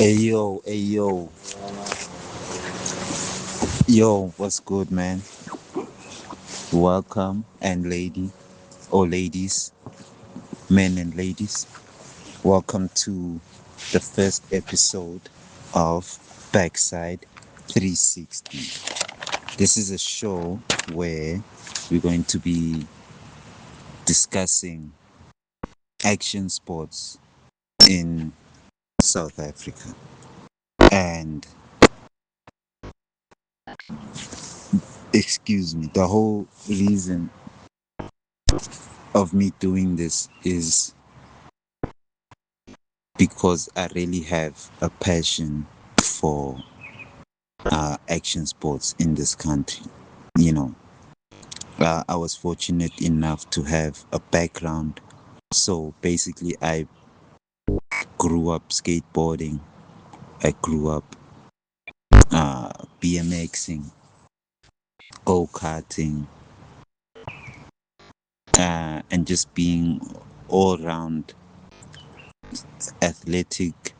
Yo, what's good, man? Welcome, and ladies, men and ladies. Welcome to the first episode of Backside 360. This is a show where we're going to be discussing action sports in South Africa. And excuse me, the whole reason of me doing this is because I really have a passion for action sports in this country. You know, I was fortunate enough to have a background. So basically, I grew up skateboarding, I grew up BMXing, go karting, and just being all round athletic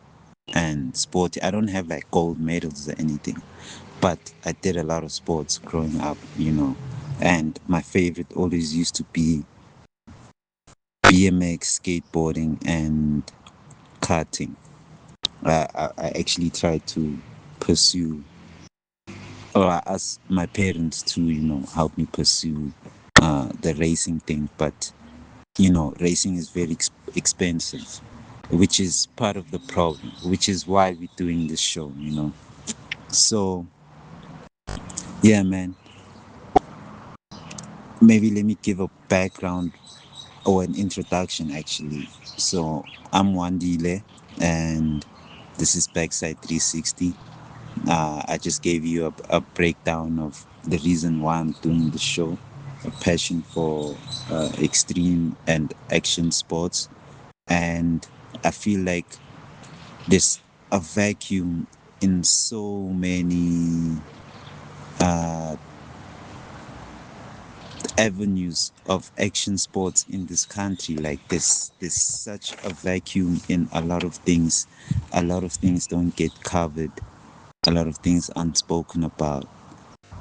and sporty. I don't have like gold medals or anything, but I did a lot of sports growing up, and my favorite always used to be BMX, skateboarding, and karting. I actually tried to pursue, or I asked my parents to, help me pursue the racing thing, but racing is very expensive, which is part of the problem, which is why we're doing this show. So, yeah, man, maybe let me give a background or an introduction actually. So, I'm Wandile, and this is Backside 360. I just gave you a breakdown of the reason why I'm doing the show, a passion for extreme and action sports. And I feel like there's a vacuum in so many uh, avenues of action sports in this country. Like there's such a vacuum in a lot of things. A lot of things don't get covered. A lot of things unspoken about.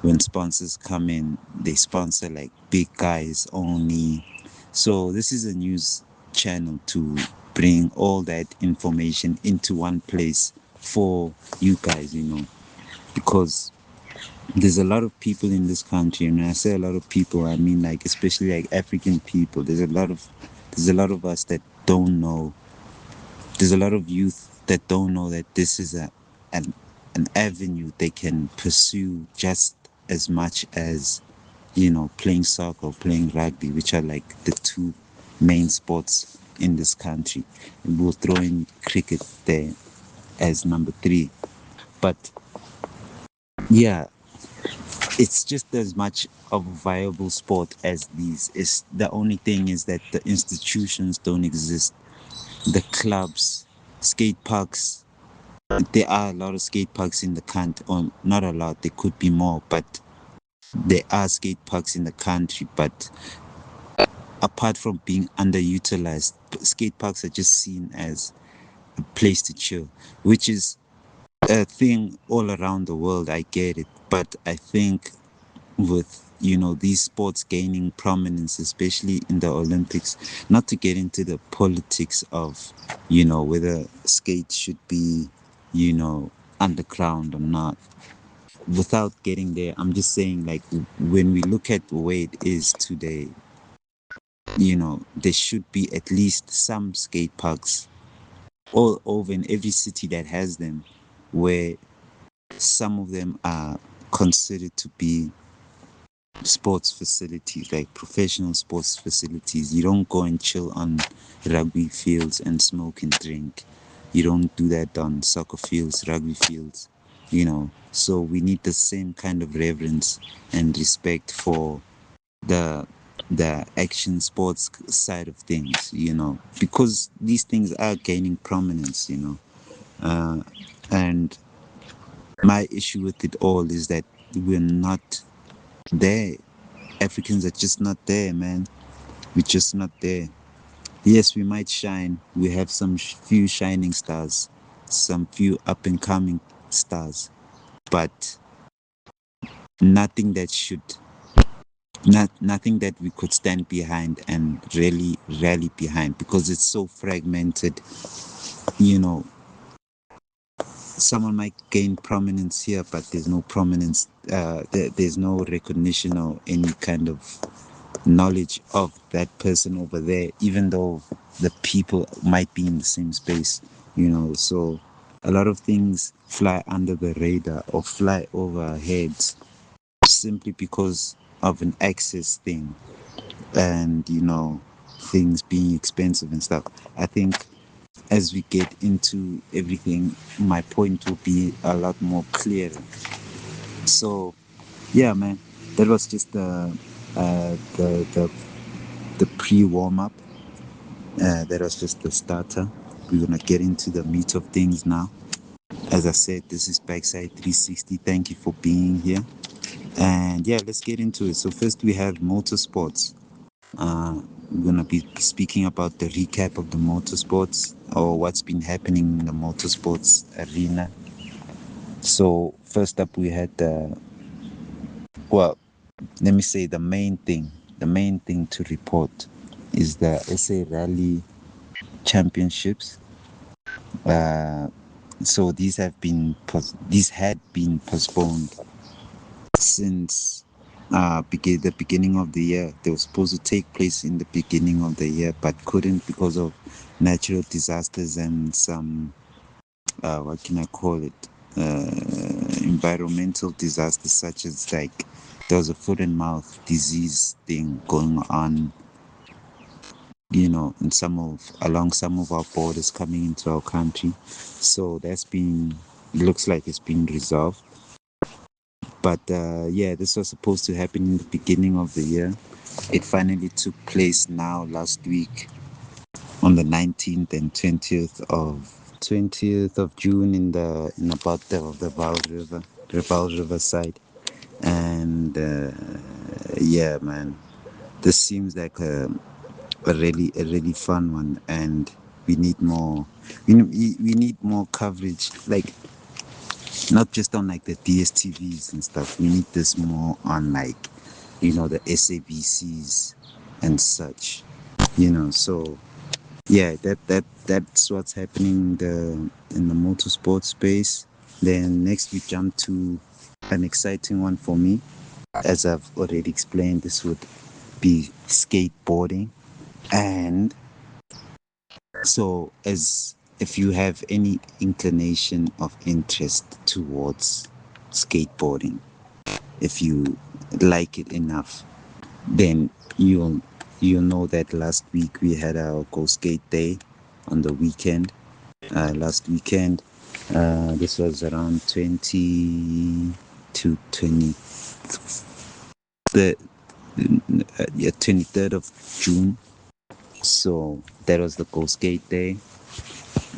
When sponsors come in, they sponsor like big guys only. So this is a news channel to bring all that information into one place for you guys, because there's a lot of people in this country, and when I say a lot of people, I mean like especially like African people. There's a lot of us that don't know. There's a lot of youth that don't know that this is an an avenue they can pursue just as much as playing soccer or playing rugby, which are like the two main sports in this country. And we'll throw in cricket there as number three. But yeah, it's just as much of a viable sport as these. It's the only thing is that the institutions don't exist. The clubs, skate parks. There are a lot of skate parks in the country, or not a lot. There could be more, but there are skate parks in the country. But apart from being underutilized, skate parks are just seen as a place to chill, which is a thing all around the world. I get it, but I think with these sports gaining prominence, especially in the Olympics, not to get into the politics of whether skate should be underground or not. Without getting there, I'm just saying like when we look at the way it is today, there should be at least some skate parks all over in every city that has them, where some of them are considered to be sports facilities, like professional sports facilities. You don't go and chill on rugby fields and smoke and drink. You don't do that on soccer fields, rugby fields, So we need the same kind of reverence and respect for the action sports side of things, because these things are gaining prominence, and my issue with it all is that we're not there. Africans are just not there, man. We're just not there. Yes, we might shine. We have some few shining stars, some few up and coming stars, but nothing that should nothing that we could stand behind and really rally behind, because it's so fragmented. You know, someone might gain prominence here, but there's no prominence. There's no recognition or any kind of knowledge of that person over there, even though the people might be in the same space. So a lot of things fly under the radar or fly over our heads simply because of an access thing, and things being expensive and stuff. I think as we get into everything, my point will be a lot more clear. So yeah, man, that was just the pre warm up. That was just the starter. We're gonna get into the meat of things now. As I said, this is Backside 360. Thank you for being here. And yeah, let's get into it. So first we have motorsports. We're gonna be speaking about the recap of the motorsports, or what's been happening in the motorsports arena. So first up, we had well, let me say the main thing. The main thing to report is the SA Rally Championships. So these had been postponed since the beginning of the year. They were supposed to take place in the beginning of the year, but couldn't because of natural disasters and some what can I call it? Environmental disasters, such as like there was a foot and mouth disease thing going on, in along some of our borders coming into our country. So looks like it's been resolved. But yeah, this was supposed to happen in the beginning of the year. It finally took place now last week on the 19th and 20th of June in about the Vaal River side. And yeah, man, this seems like a really fun one, and we need more. We need more coverage, like not just on like the DSTVs and stuff. We need this more on like the SABCs and such. So yeah, that's what's happening in the motorsport space. Then next we jump to an exciting one for me. As I've already explained, this would be skateboarding. And so, as if you have any inclination of interest towards skateboarding, if you like it enough, then you'll know that last week we had our Go Skate Day on the weekend. Last weekend, this was around 20 to 20, the 23rd of June. So that was the Go Skate Day.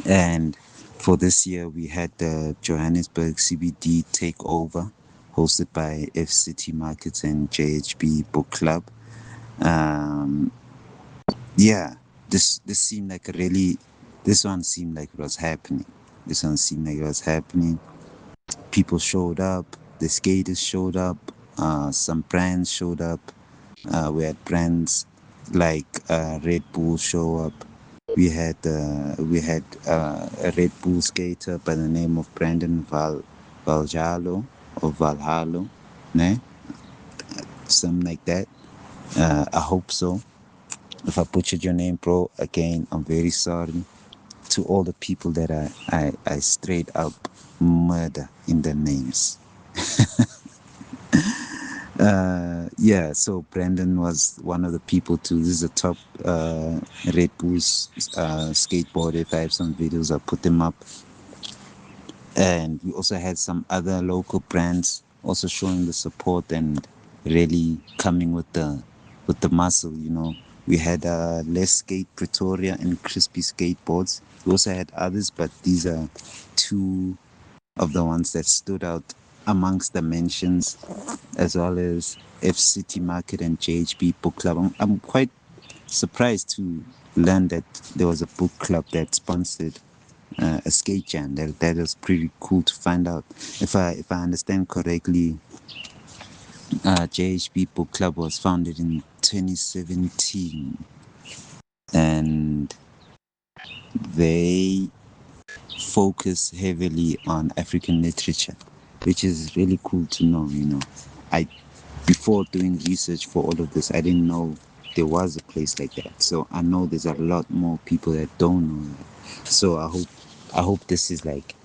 And for this year, we had the Johannesburg CBD takeover, hosted by F City Markets and JHB Book Club. Um, yeah, this seemed like this one seemed like it was happening. This one seemed like it was happening. People showed up, the skaters showed up, some brands showed up. We had brands like Red Bull show up. We had a Red Bull skater by the name of Brandon Valjalo or Valhalo, ne? Something like that. I hope so. If I butchered your name, bro, again, I'm very sorry to all the people that I straight up murder in their names. Yeah, so Brandon was one of the people too. This is a top Red Bulls skateboarder. If I have some videos, I'll put them up. And we also had some other local brands also showing the support and really coming with the muscle. We had Less Skate Pretoria and Crispy Skateboards. We also had others, but these are two of the ones that stood out amongst the mentions, as well as F City Market and JHB Book Club. I'm quite surprised to learn that there was a book club that sponsored a skate jam. That was pretty cool to find out. If I understand correctly, JHB Book Club was founded in 2017, and they focus heavily on African literature, which is really cool to know. I before doing research for all of this, I didn't know there was a place like that. So I know there's a lot more people that don't know that. So I hope this is like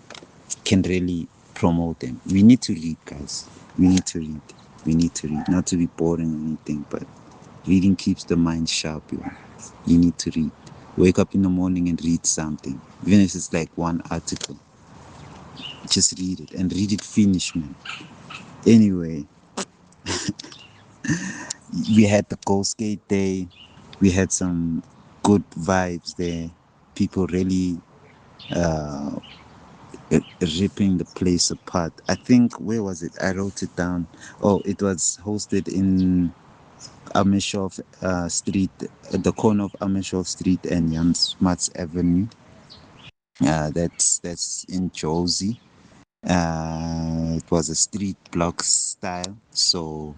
can really promote them. We need to read, guys. We need to read. We need to read. Not to be boring or anything, but reading keeps the mind sharp. You need to read. Wake up in the morning and read something. Even if it's like one article. Just read it and read it finish, man. Anyway, we had the Go Skate Day. We had some good vibes there. People really uh, ripping the place apart. I think, where was it? I wrote it down. Oh, it was hosted in Ameshoff Street, at the corner of Ameshoff Street and Jan Smuts Avenue. That's in Josie. It was a street block style, so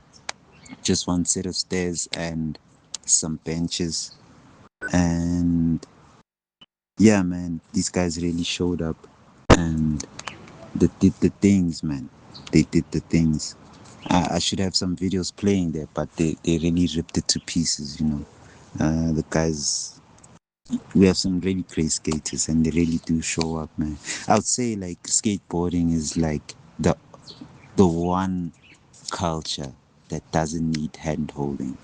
just one set of stairs and some benches. And yeah, man, these guys really showed up and they did the things, man. They did the things. I should have some videos playing there, but they really ripped it to pieces. The guys, we have some really great skaters and they really do show up, man. I would say like skateboarding is like the one culture that doesn't need hand holding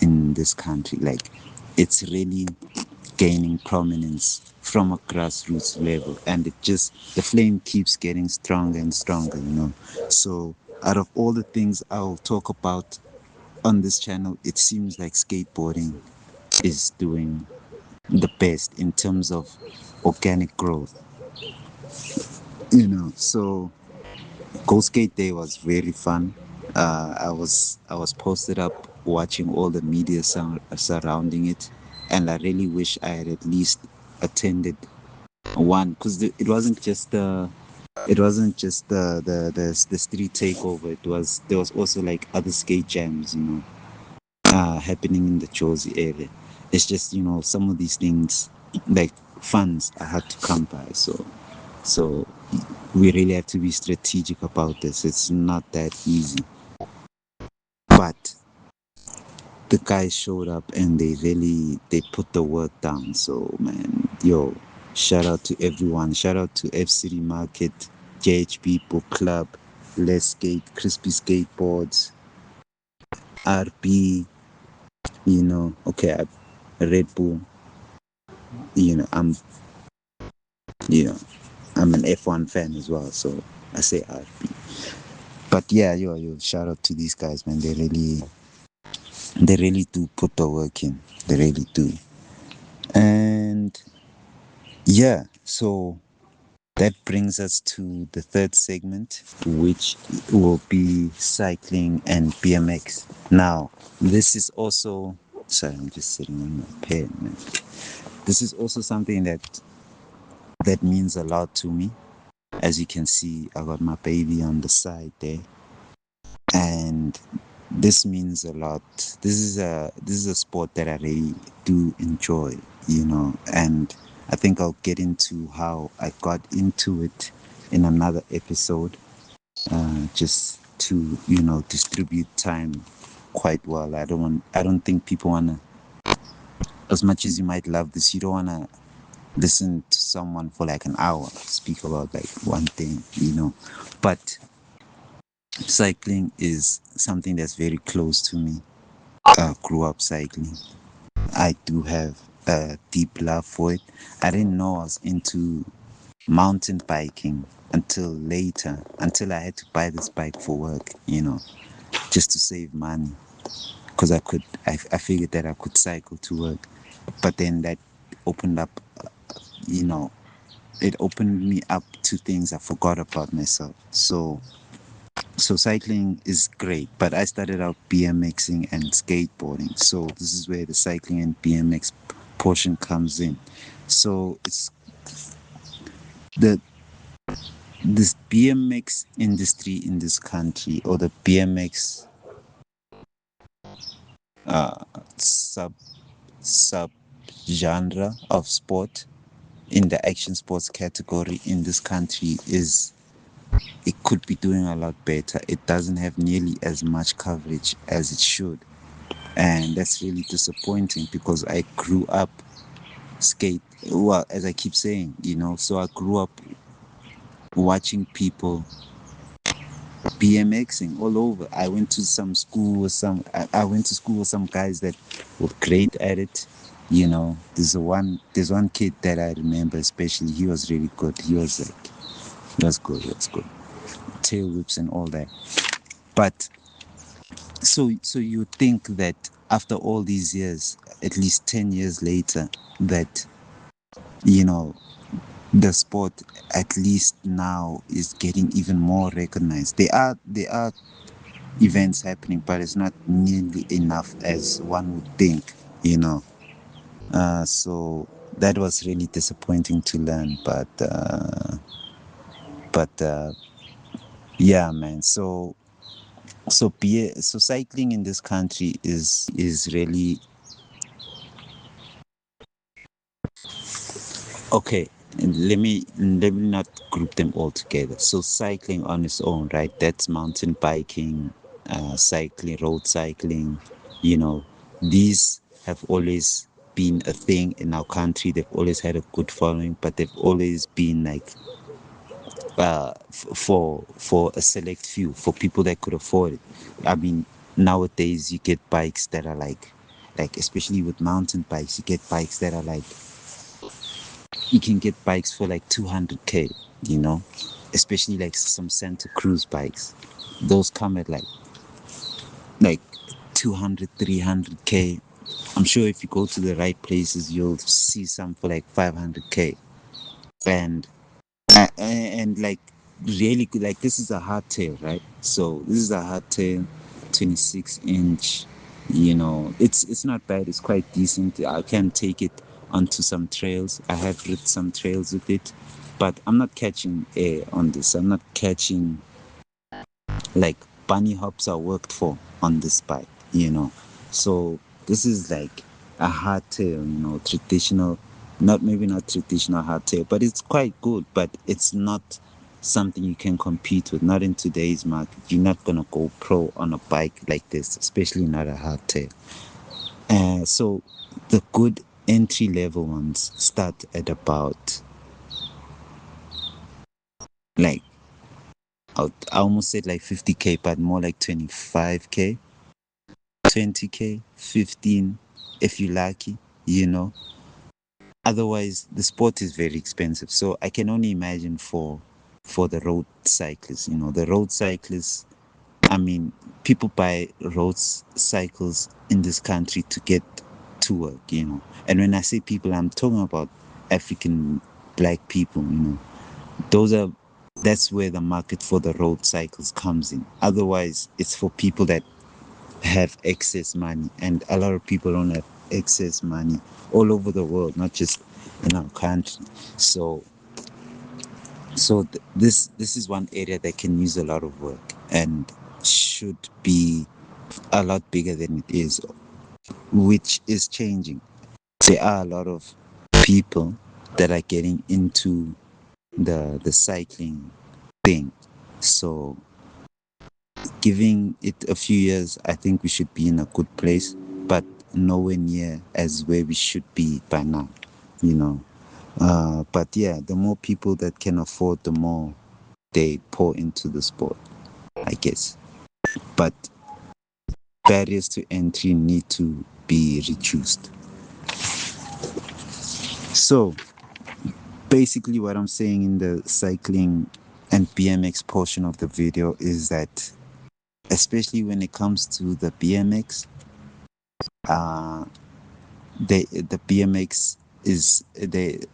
in this country. Like it's really gaining prominence from a grassroots level, and the flame keeps getting stronger and stronger. So out of all the things I'll talk about on this channel, it seems like skateboarding is doing the best in terms of organic growth. So Go Skate Day was very fun. I was posted up watching all the media surrounding it, and I really wish I had at least attended one, because it wasn't just the street takeover. There was also like other skate jams, happening in the Josie area. It's just some of these things, like funds, I had to come by. So we really have to be strategic about this. It's not that easy. But the guys showed up and they put the work down. So man, yo, shout out to everyone. Shout out to F City Market, JHP Book Club, Let's Skate, Crispy Skateboards, RB, okay, Red Bull, you know, I'm you know, I'm an F1 fan as well, so I say RB. But yeah, yo, shout out to these guys, man. They really do put the work in. They really do. And yeah, so that brings us to the third segment, which will be cycling and BMX. Now, this is also, sorry, I'm just sitting on my pen, man. This is also something that means a lot to me. As you can see, I got my baby on the side there, and this means a lot. This is a sport that I really do enjoy, and I think I'll get into how I got into it in another episode, just to distribute time quite well. I don't think people wanna, as much as you might love this, you don't wanna listen to someone for like an hour speak about like one thing. But cycling is something that's very close to me. Grew up cycling. I do have a deep love for it. I didn't know I was into mountain biking until later, until I had to buy this bike for work, just to save money. Because I figured that I could cycle to work. But then that opened up, you know, it opened me up to things I forgot about myself. So cycling is great, but I started out BMXing and skateboarding. So this is where the cycling and BMX portion comes in. So the this BMX industry in this country, or the BMX sub sub genre of sport in the action sports category in this country, is it could be doing a lot better. It doesn't have nearly as much coverage as it should. And that's really disappointing because I grew up skate, well, as I keep saying, so I grew up watching people BMXing all over. I went to some school with I went to school with some guys that were great at it. There's one kid that I remember especially. He was really good. He was good. Tail whips and all that. But so you think that after all these years, at least 10 years later, that you know the sport at least now is getting even more recognized. There are events happening, but it's not nearly enough as one would think, so that was really disappointing to learn. But yeah, man. So cycling in this country is really okay. Let me not group them all together. So cycling on its own, right? That's mountain biking, cycling, road cycling. You know, these have always been a thing in our country. They've always had a good following, but they've always been like for a select few, for people that could afford it. I mean, nowadays you get bikes that are like especially with mountain bikes, you get bikes that are like you can get bikes for like 200K, especially like some Santa Cruz bikes. Those come at like 200, 300K. I'm sure if you go to the right places, you'll see some for like 500K. And and like really good, like this is a hardtail, right? So this is a hardtail, 26 inch. It's not bad. It's quite decent. I can take it onto some trails. I have ridden some trails with it, but I'm not catching air on this. I'm not catching like bunny hops are worked for on this bike. So this is like a hardtail, traditional, not traditional hardtail, but it's quite good. But it's not something you can compete with. Not in today's market. You're not gonna go pro on a bike like this, especially not a hardtail. So the good entry level ones start at about like I almost said like 50K, but more like 25K, 20K, 15 if you're lucky, you know. Otherwise, the sport is very expensive. So I can only imagine for the road cyclists, the road cyclists. I mean, people buy cycles in this country to get to work. And when I say people, I'm talking about African black people. Those are That's where the market for the road cycles comes in. Otherwise, it's for people that have excess money, and a lot of people don't have excess money all over the world, not just in our country. So this is one area that can use a lot of work and should be a lot bigger than it is, which is changing. There are a lot of people that are getting into the cycling thing. So giving it a few years, I think we should be in a good place, but nowhere near as where we should be by now, you know. But yeah, the more people that can afford, the more they pour into the sport, I guess. But barriers to entry need to be reduced. So basically, what I'm saying in the cycling and BMX portion of the video is that, especially when it comes to the BMX, uh, the BMX is the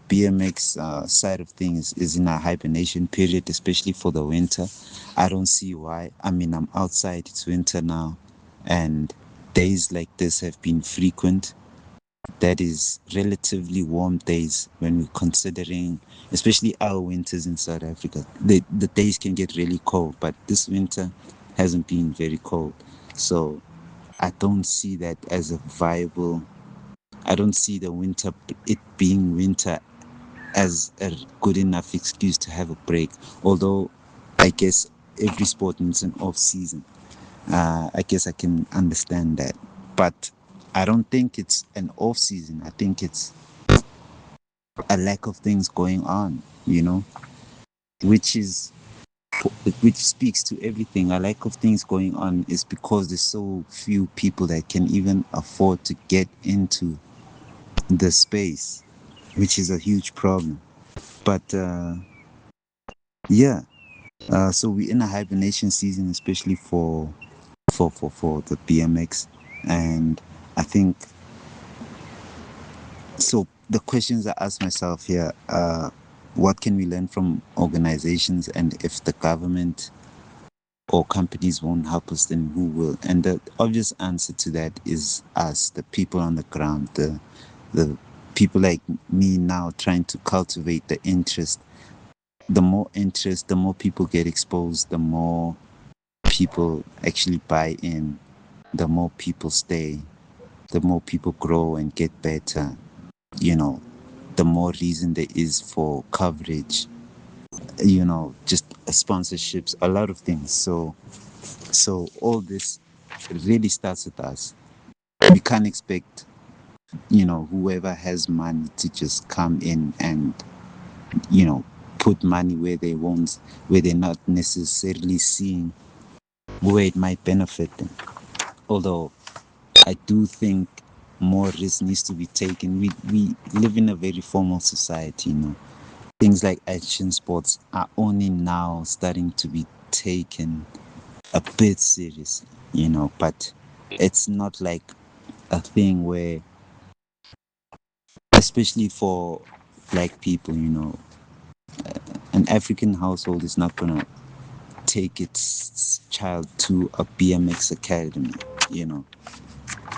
BMX side of things is in a hibernation period, especially for the winter. I don't see why. I mean, I'm outside, it's winter now, and days like this have been frequent. that is relatively warm days when we're considering, especially our winters in South Africa. The days can get really cold, but this winter hasn't been very cold. So I don't see that as a viable, I don't see the winter, it being winter, as a good enough excuse to have a break. Although I guess every sport needs an off season. I guess I can understand that. But I don't think it's an off season. I think it's a lack of things going on, which is which speaks to everything. A lack of things going on is because there's so few people that can even afford to get into the space, which is a huge problem. But yeah, so we're in a hibernation season, especially for the BMX, and I think so. The questions I ask myself here are, what can we learn from organizations, and if the government or companies won't help us, then who will? And the obvious answer to that is us, the people on the ground, the people like me now trying to cultivate the interest. The more interest, the more people get exposed, the more people actually buy in, the more people stay, the more people grow and get better, you know, the more reason there is for coverage, just sponsorships, a lot of things. So all this really starts with us. We can't expect, whoever has money to just come in and, you know, put money where they won't, where they're not necessarily seeing where it might benefit them. Although I do think more risk needs to be taken. We live in a very formal society. Things like action sports are only now starting to be taken a bit seriously. But it's not like a thing where, especially for black people, an African household is not gonna take its child to a BMX academy, you know,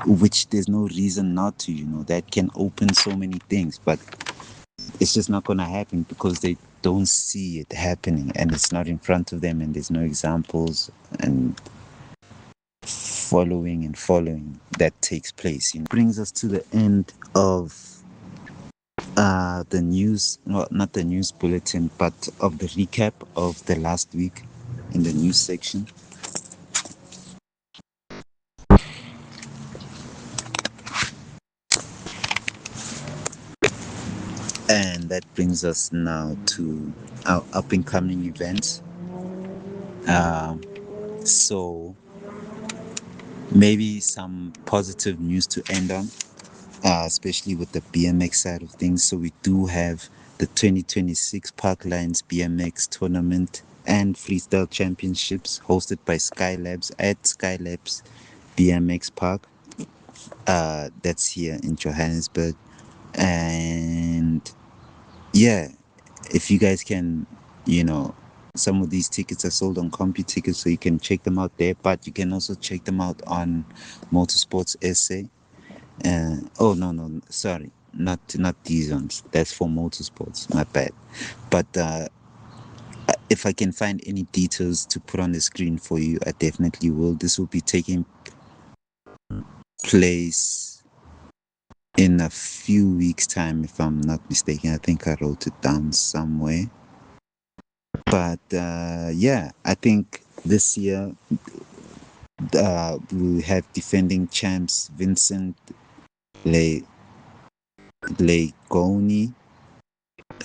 which there's no reason not to, that can open so many things, but it's just not gonna happen because they don't see it happening and it's not in front of them and there's no examples and following that takes place. Brings us to the end of the news, well, not the news bulletin, but of the recap of the last week in the news section. And that brings us now to our up and coming events. So maybe some positive news to end on, especially with the BMX side of things. So we do have the 2026 Parklines BMX tournament and freestyle championships hosted by Skylabs at Skylabs BMX Park. That's here in Johannesburg. And yeah, if you guys can, some of these tickets are sold on CompuTickets, so you can check them out there, but you can also check them out on Motorsports SA. Oh no, sorry, not these ones. That's for Motorsports. My bad. But if I can find any details to put on the screen for you, I definitely will. This will be taking place in a few weeks' time, if I'm not mistaken. I think I wrote it down somewhere. But yeah, I think this year we have defending champs Vincent Le Legoni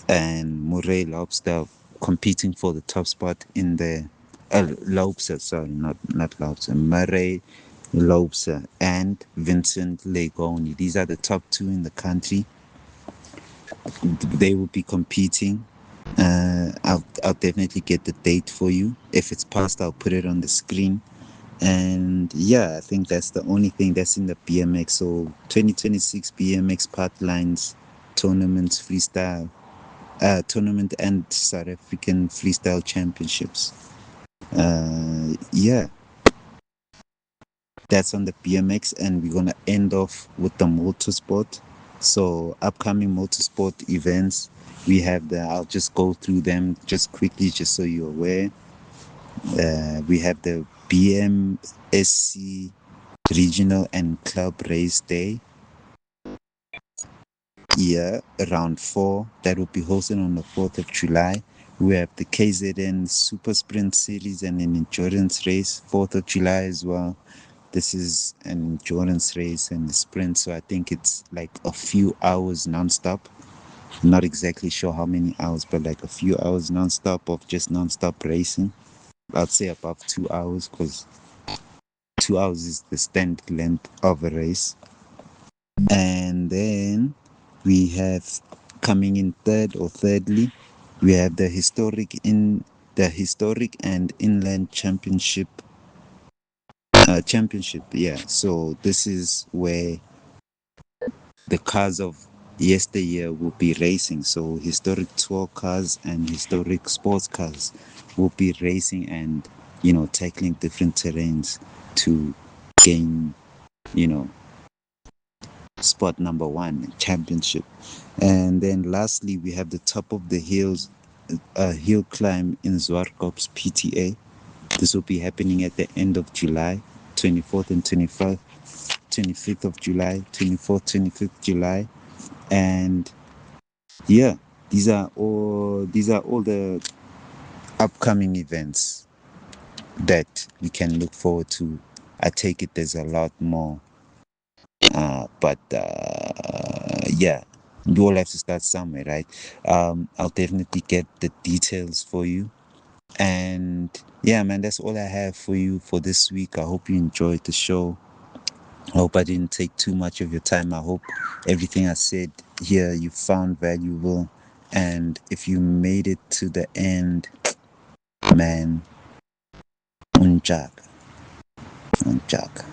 and Murray Lobster competing for the top spot in the Lobster, sorry, not Lobster, Murray Lobster and Vincent Legoni. These are the top two in the country. They will be competing. I'll definitely get the date for you. If it's passed, I'll put it on the screen. And yeah, I think that's the only thing that's in the BMX. So 2026 BMX Parklines tournaments, freestyle tournament and South African freestyle championships. Yeah, that's on the BMX, and we're gonna end off with the motorsport. So upcoming motorsport events, we have the. I'll just go through them just quickly, just so you're aware. We have the BMSC Regional and Club Race Day. Yeah, around 4. That will be hosted on the 4th of July. We have the KZN Super Sprint Series and an endurance race, 4th of July as well. This is an endurance race and a sprint, so I think it's like a few hours nonstop. Not exactly sure how many hours, but like a few hours nonstop of just nonstop racing. I'd say above 2 hours, because 2 hours is the standard length of a race. And then we have coming in thirdly, we have the historic and inland championship. Yeah. So this is where the cars of yesteryear will be racing. So historic tour cars and historic sports cars will be racing and tackling different terrains to gain you know spot number one championship. And then lastly, we have the top of the hills, hill climb in Zwartkops PTA. This will be happening at the end of July, 24th and 25th of July, 24th, 25th July. And yeah, these are all the upcoming events that we can look forward to. I take it there's a lot more, but yeah, you all have to start somewhere, right? I'll definitely get the details for you. And yeah, man, that's all I have for you for this week. I hope you enjoyed the show. I hope I didn't take too much of your time. I hope everything I said here you found valuable. And if you made it to the end, man, unjak, unjak,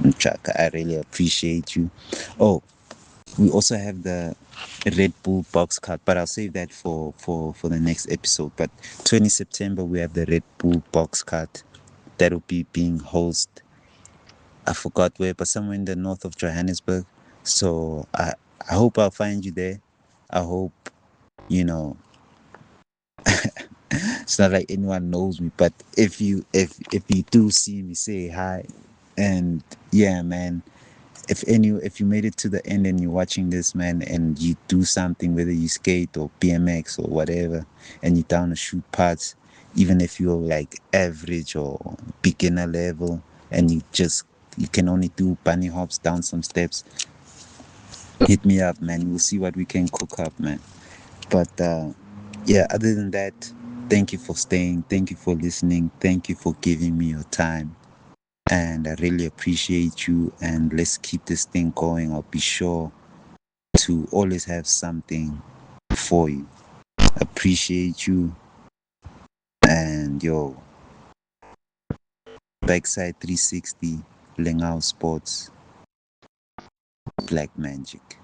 unjak. I really appreciate you. Oh, we also have the Red Bull box cut, but I'll save that for the next episode. But 20 September, we have the Red Bull box cut that will be being hosted. I forgot where, but somewhere in the north of Johannesburg. So I hope I'll find you there. I hope, you know, it's not like anyone knows me, but if you do see me, say hi. And yeah, man, if you made it to the end and you're watching this, man, and you do something, whether you skate or BMX or whatever, and you're down to shoot parts, even if you're like average or beginner level, and you can only do bunny hops down some steps, hit me up, man. We'll see what we can cook up, man. But yeah, other than that, thank you for staying, thank you for listening, thank you for giving me your time, and I really appreciate you. And let's keep this thing going. I'll be sure to always have something for you. Appreciate you. And yo, Backside 360, Lengao Sports, Black Magic.